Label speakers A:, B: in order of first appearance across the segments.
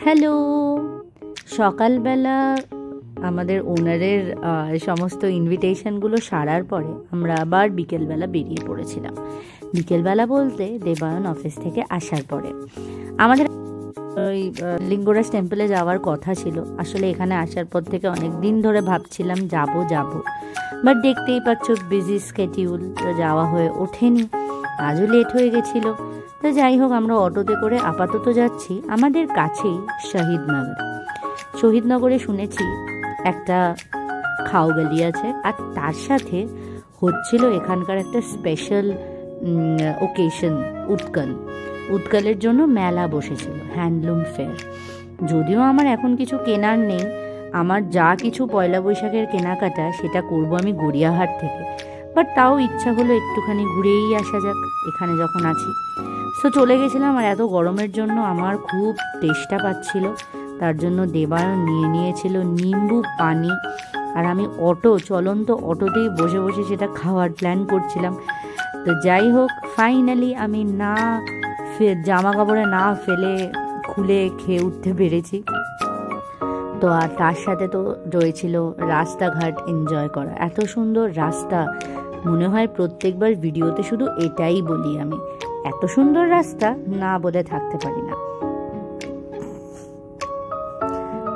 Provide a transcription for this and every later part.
A: Hello, সকালবেলা আমাদের ওনারের সমস্ত ইনভিটেশনগুলো সারার পরে আমরা আবার বিকেলবেলা বেরিয়ে পড়েছিলাম। বিকেলবেলা বলতে দেবায়ন অফিস থেকে আসার পরে আমাদের ওই লিঙ্গরাজ টেম্পলে যাওয়ার কথা ছিল। আসলে এখানে আসার পর থেকে অনেক দিন ধরে ভাবছিলাম যাব, বাট দেখতেই পাচ্ছ বিজি স্কেডিউল, তো যাওয়া হয়ে ওঠেনি। আজও লেট হয়ে গেছিলো। তো যাই হোক, আমরা অটোতে করে আপাতত যাচ্ছি আমাদের কাছেই শহীদনগরে শুনেছি একটা খাওগালি আছে, আর তার সাথে হচ্ছিল এখানকার একটা স্পেশাল ওকেশন, উৎকলের জন্য মেলা বসেছিল, হ্যান্ডলুম ফেয়ার। যদিও আমার এখন কিছু কেনার নেই, আমার যা কিছু পয়লা বৈশাখের কেনাকাটা সেটা করব আমি গড়িয়াহাট থেকে, বাট তাও ইচ্ছা হলো একটুখানি ঘুরেই আসা যাক এখানে যখন আছি। তো চলে গেছিলাম, আর এত গরমের জন্য আমার খুব তেষ্টা পাচ্ছিল, তার জন্য দেবায়ন নিয়ে নিয়েছিল নিম্বু পানি, আর আমি চলন্ত অটোতেই বসে বসে সেটা খাওয়ার প্ল্যান করছিলাম। তো যাই হোক, ফাইনালি আমি জামা কাপড়ে না ফেলে খুলে খেয়ে উঠতে পেরেছি। তো আর তার সাথে তো রয়েছিল রাস্তাঘাট এনজয় করা। এত সুন্দর রাস্তা, মনে হয় প্রত্যেকবার ভিডিওতে শুধু এটাই বলি আমি, এত সুন্দর রাস্তা না বলে থাকতে পারি না।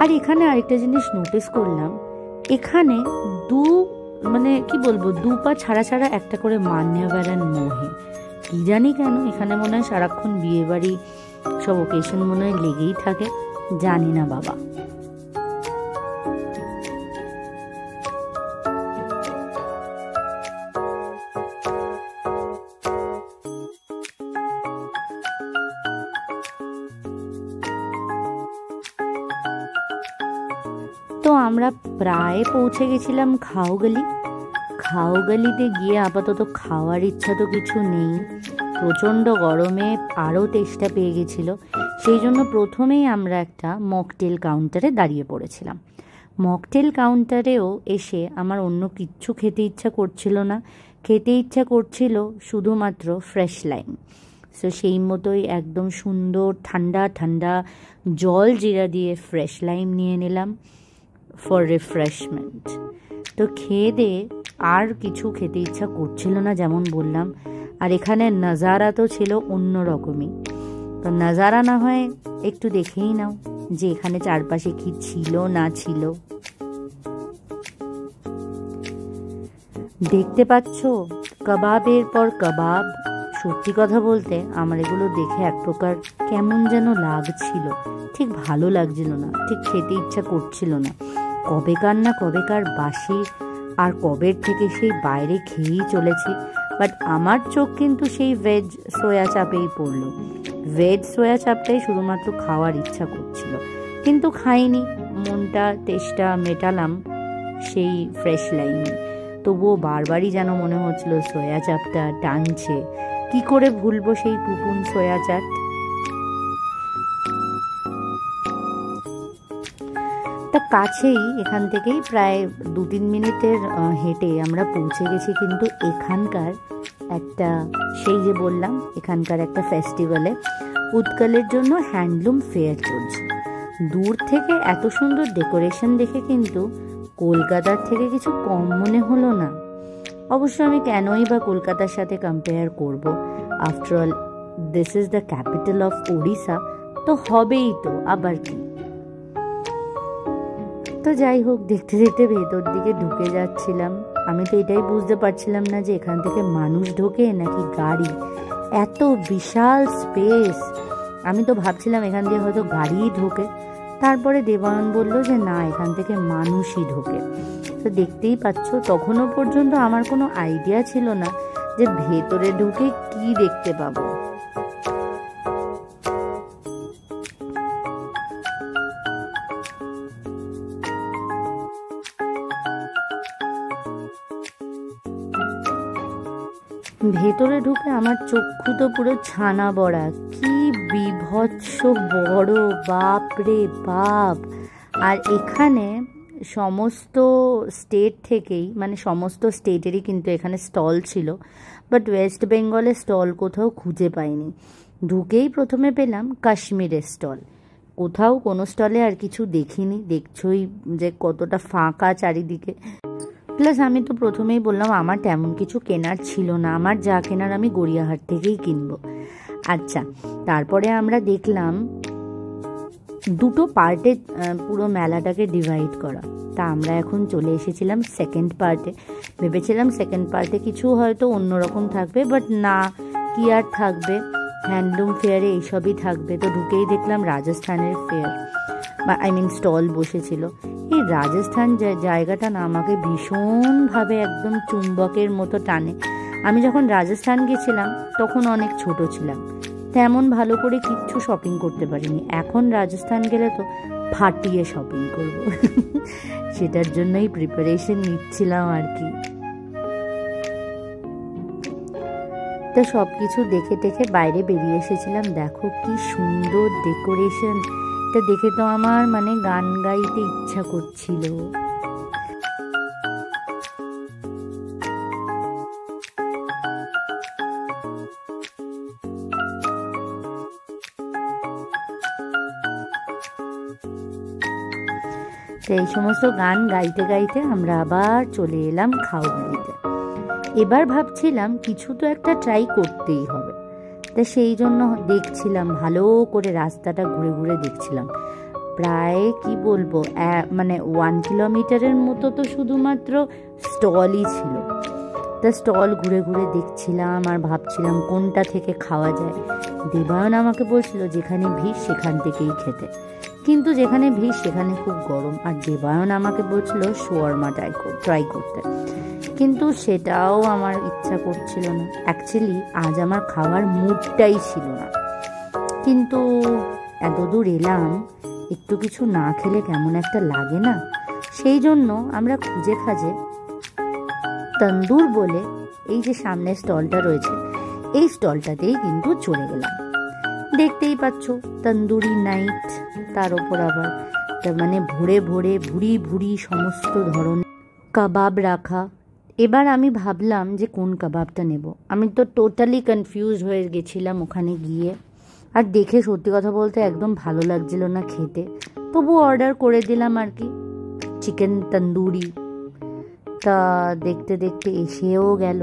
A: আর এখানে আরেকটা জিনিস নোটিস করলাম, এখানে দু পা ছাড়া ছাড়া একটা করে মান্যবরণ মোহে, কি জানি কেন এখানে মনে হয় সারাক্ষণ বিয়ে বাড়ি সব ওকেশন মনে হয় লেগেই থাকে, জানি না বাবা। তো আমরা প্রায় পৌঁছে গেছিলাম খাওগালিতে গিয়ে আপাতত খাওয়ার ইচ্ছা তো কিছু নেই, প্রচণ্ড গরমে আরও তেষ্টা পেয়ে গেছিল। সেই জন্য প্রথমেই আমরা একটা মকটেল কাউন্টারে দাঁড়িয়ে পড়েছিলাম। মকটেল কাউন্টারেও এসে আমার অন্য কিচ্ছু খেতে ইচ্ছা করছিল না, খেতে ইচ্ছা করছিল শুধুমাত্র ফ্রেশ লাইম। সো সেই মতোই একদম সুন্দর ঠান্ডা ঠান্ডা জল জিরা দিয়ে ফ্রেশ লাইম নিয়ে নিলাম ফর রিফ্রেশমেন্ট। তো খেয়ে দিয়ে আর কিছু খেতে ইচ্ছা করছিল না, যেমন বললাম। আর এখানে নাজারা তো ছিল অন্য রকমই। তো নাজারা না হয় একটু দেখেই নাও যে এখানে চারপাশে কি ছিল না ছিল। দেখতে পাচ্ছ কাবাবের পর কাবাব। সত্যি কথা বলতে আমার এগুলো দেখে এক প্রকার কেমন যেন লাগছিল, ঠিক ভালো লাগছিল না, ঠিক খেতে ইচ্ছা করছিল না। কবেকার বাসি, আর কবের থেকে সেই বাইরে খেয়েই চলেছি। বাট আমার চোখ কিন্তু সেই ভেজ সোয়া চাপেই পড়লো। ভেজ সোয়া চাপটাই শুধুমাত্র খাওয়ার ইচ্ছা করছিল, কিন্তু খাইনি, মনটা তেষ্টা মেটালাম সেই ফ্রেশ লাইনে। তবুও বারবারই যেন মনে হচ্ছিল সোয়া চাপটা টানছে। কি করে ভুলবো সেই পুপুন সোয়া চাট। তা কাছেই, এখান থেকেই প্রায় 2-3 মিনিটের হেঁটে আমরা পৌঁছে গেছি কিন্তু এখানকার একটা, সেই যে বললাম এখানকার একটা ফেস্টিভ্যালে, উৎকলের জন্য হ্যান্ডলুম ফেয়ার চলছে। দূর থেকে এত সুন্দর ডেকোরেশন দেখে কিন্তু কলকাতার থেকে কিছু কম মনে হলো না। অবশ্য আমি কেনই বা কলকাতার সাথে কম্পেয়ার করব, after all this is the capital of Odisha, তো হবেই তো, আবার কি। তো যাই হোক, দেখতে দেখতে ভেতর দিকে ঢুকে যাচ্ছিলাম। আমি তো এটাই বুঝতে পারছিলাম না যে এখান থেকে মানুষ ঢোকে নাকি গাড়ি, এত বিশাল স্পেস। আমি তো ভাবছিলাম এখান দিয়ে হয়তো গাড়িই ঢোকে। তারপরে দেবায়ন বলল যে না, এখান থেকে মানুষই ঢোকে। তো দেখতেই পাচ্ছ, তখনও পর্যন্ত আমার কোনো আইডিয়া ছিল না যে ভেতরে ঢুকে কি দেখতে পাবো। ভেতরে ঢুকে আমার চক্ষু তো পুরো ছানা বড়া, কি বিভৎস বড়, বাপ রে বাপ। আর এখানে সমস্ত স্টেট থেকেই, মানে সমস্ত স্টেটেরই কিন্তু এখানে স্টল ছিল, বাট ওয়েস্ট বেঙ্গলের স্টল কোথাও খুঁজে পাইনি। ঢুকেই প্রথমে পেলাম কাশ্মীরের স্টল। কোথাও কোনো স্টলে আর কিছু দেখিনি, দেখছই যে কতটা ফাঁকা চারিদিকে। প্লাস আমি তো প্রথমেই বললাম আমার তেমন কিছু কেনার ছিল না, আমার যা কেনার আমি গড়িয়াহাট থেকেই কিনবো। আচ্ছা, তারপরে আমরা দেখলাম দুটো পার্টে পুরো মেলাটাকে ডিভাইড করা। তা আমরা এখন চলে এসেছিলাম সেকেন্ড পার্টে। ভেবেছিলাম সেকেন্ড পার্টে কিছু হয়তো অন্যরকম থাকবে, বাট না, কি আর থাকবে, হ্যান্ডলুম ফেয়ারে এইসবই থাকবে। তো ঢুকেই দেখলাম রাজস্থানের ফেয়ার, বা স্টল বসেছিল। এই রাজস্থান জায়গাটা না আমাকে ভীষণভাবে একদম চুম্বকের মতো টানে। আমি যখন রাজস্থান গেছিলাম তখন অনেক ছোট ছিলাম, তেমন ভালো করে কিচ্ছু শপিং করতে পারিনি। এখন রাজস্থান গেলে তো ফাটিয়ে শপিং করব। সেটার জন্যই প্রিপারেশন নিচ্ছিলাম আর কি। তো সব কিছু দেখে টেখে বাইরে বেরিয়ে এসেছিলাম। দেখো কি সুন্দর ডেকোরেশন, এটা দেখে তো আমার গান গাইতে ইচ্ছা করছিল। তো এই সমস্ত গান গাইতে গাইতে আমরা আবার চলে এলাম খাওয়ালিতে। এবার ভাবছিলাম কিছু তো একটা ট্রাই করতেই হবে। তা সেই জন্য দেখছিলাম, ভালো করে রাস্তাটা ঘুরে ঘুরে দেখছিলাম। প্রায় কি বলবো 1 কিলোমিটারের মতো তো শুধুমাত্র স্টলই ছিল। তা স্টল ঘুরে ঘুরে দেখছিলাম আর ভাবছিলাম কোনটা থেকে খাওয়া যায়। দেবায়ন আমাকে বলছিল যেখানে ভিড় সেখান থেকেই খেতে, কিন্তু যেখানে ভিড় সেখানে খুব গরম। আর দেবায়ন আমাকে বলছিল শোয়ারমা ট্রাই করতে, কিন্তু সেটাও আমার ইচ্ছা করছিল না। অ্যাকচুয়ালি আজ আমার খাওয়ার মুডটাই ছিল না। কিন্তু এত দূর এলাম, একটু কিছু না খেলে কেমন একটা লাগে না। সেই জন্য আমরা খুঁজে খাজে তন্দুর বলে এই যে সামনে স্টলটা রয়েছে, এই স্টলটাতেই কিন্তু চলে গেলাম। দেখতেই পাচ্ছ তন্দুরি নাইট, তার ওপর আবার ভরে ভরে ভুরি ভুরি সমস্ত ধরনের কাবাব রাখা। এবার আমি ভাবলাম যে কোন কাবাবটা নেব। আমি তো টোটালি কনফিউজ হয়ে গেছিলাম ওখানে গিয়ে। আর দেখে সত্যি কথা বলতে একদম ভালো লাগছিল না খেতে, তবু অর্ডার করে দিলাম আর কি, চিকেন তন্দুরি। তা দেখতে দেখতে এসেও গেল।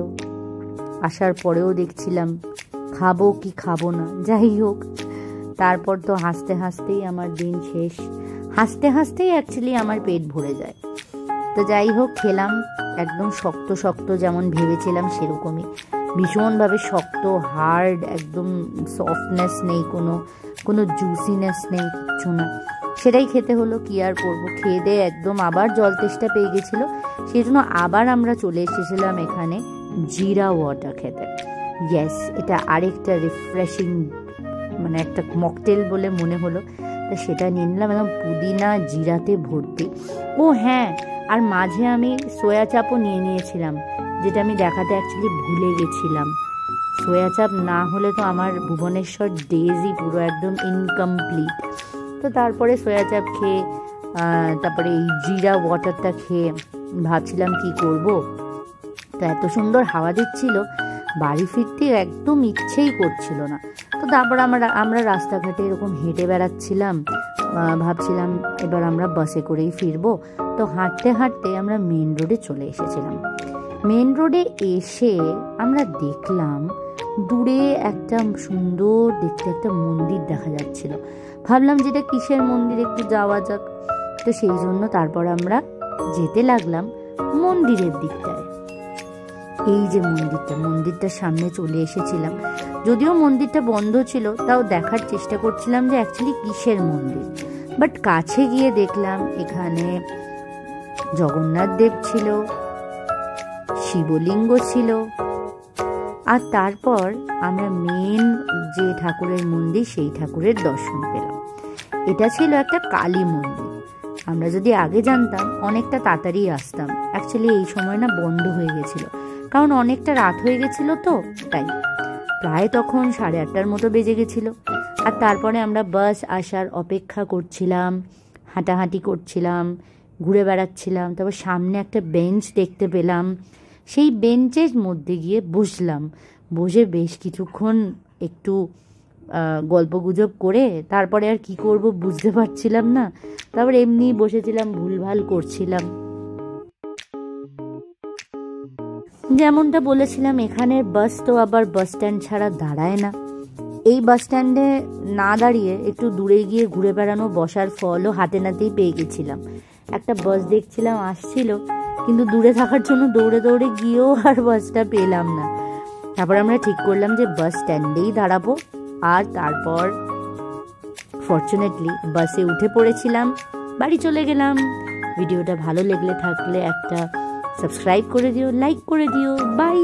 A: আসার পরেও দেখছিলাম খাবো কি খাবো না, যাই হোক। তারপর তো হাসতে হাসতেই আমার দিন শেষ। হাসতে হাসতেই অ্যাকচুয়ালি আমার পেট ভরে যায়। তো যাই হোক, খেলাম। একদম শক্ত শক্ত, যেমন ভেবেছিলাম সেরকমই, ভীষণভাবে শক্ত, হার্ড, একদম সফটনেস নেই, কোনো জুসিনেস নেই, কিচ্ছু না। সেটাই খেতে হলো, কি আর করবো। খেয়ে দিয়ে একদম আবার জল তেষ্টা পেয়ে গেছিলো, সেই জন্য আবার আমরা চলে এসেছিলাম এখানে জিরা ওয়াটার খেতে। ইয়েস, এটা আরেকটা রিফ্রেশিং একটা মকটেল বলে মনে হলো। তা সেটা নিয়ে নিলাম, একদম পুদিনা জিরাতে ভর্তি। ও হ্যাঁ, আর মাঝে আমি সোয়া চাপও নিয়ে নিয়েছিলাম, যেটা আমি দেখাতে অ্যাকচুয়ালি ভুলে গেছিলাম। সোয়া চাপ না হলে তো আমার ভুবনেশ্বর ডেজই পুরো একদম ইনকমপ্লিট। তো তারপরে সোয়া চাপ খেয়ে, তারপরে এই জিরা ওয়াটারটা খেয়ে ভাবছিলাম কি করব। তো এত সুন্দর হাওয়া দিচ্ছিল, বাড়ি ফিরতে একদম ইচ্ছেই করছিল না। তো তারপর আমরা রাস্তাঘাটে এরকম হেঁটে বেড়াচ্ছিলাম, ভাবছিলাম এবার আমরা বাসে করেই ফিরবো। তো হাঁটতে হাঁটতে আমরা মেন রোডে চলে এসেছিলাম। মেন রোডে এসে আমরা দেখলাম দূরে একটা সুন্দর দেখতে একটা মন্দির দেখা যাচ্ছিল। ভাবলাম যেটা কিসের মন্দির, একটু যাওয়া যাক। তো সেই জন্য তারপর আমরা যেতে লাগলাম মন্দিরের দিকটায়। এই যে মন্দিরটার সামনে চলে এসেছিলাম। যদিও মন্দিরটা বন্ধ ছিল, তাও দেখার চেষ্টা করছিলাম যে অ্যাকচুয়ালি কিসের মন্দির। বাট কাছে গিয়ে দেখলাম এখানে জগন্নাথ দেব ছিল, শিবলিঙ্গ ছিল, আর তারপর আমরা মেন যে ঠাকুরের মন্দির সেই ঠাকুরের দর্শন পেলাম। এটা ছিল একটা কালী মন্দির। আমরা যদি আগে জানতাম অনেকটা তাড়াতাড়ি আসতাম। অ্যাকচুয়ালি এই সময় না বন্ধ হয়ে গেছিল, কারণ অনেকটা রাত হয়ে গেছিল, তো তাই প্রায় তখন 8:30টার মতো বেজে গেছিল। আর তারপরে আমরা বাস আসার অপেক্ষা করছিলাম, হাঁটাহাঁটি করছিলাম, ঘুরে বেড়াচ্ছিলাম। তারপর সামনে একটা বেঞ্চ দেখতে পেলাম, সেই বেঞ্চের মধ্যে গিয়ে বসলাম। বসে বেশ কিছুক্ষণ একটু গল্পগুজব করে তারপরে আর কি করব বুঝতে পারছিলাম না। তারপর এমনি বসেছিলাম, ভুলভাল করছিলাম। যেমনটা বলেছিলাম, এখানের বাস তো আবার বাস স্ট্যান্ড ছাড়া দাঁড়ায় না। এই বাস স্ট্যান্ডে না দাঁড়িয়ে একটু দূরে গিয়ে ঘুরে বেড়ানো, বসার ফলও হাতে নাতেই পেয়ে গেছিলাম। একটা বাস দেখছিলাম আসছিল, কিন্তু দূরে থাকার জন্য দৌড়ে দৌড়ে গিয়েও আর বাসটা পেলাম না। তারপর আমরা ঠিক করলাম যে বাস স্ট্যান্ডেই দাঁড়াবো, আর তারপর ফরচুনেটলি বাসে উঠে পড়েছিলাম, বাড়ি চলে গেলাম। ভিডিওটা ভালো লেগে থাকলে একটা সাবস্ক্রাইব করে দিও, লাইক করে দিও। বাই।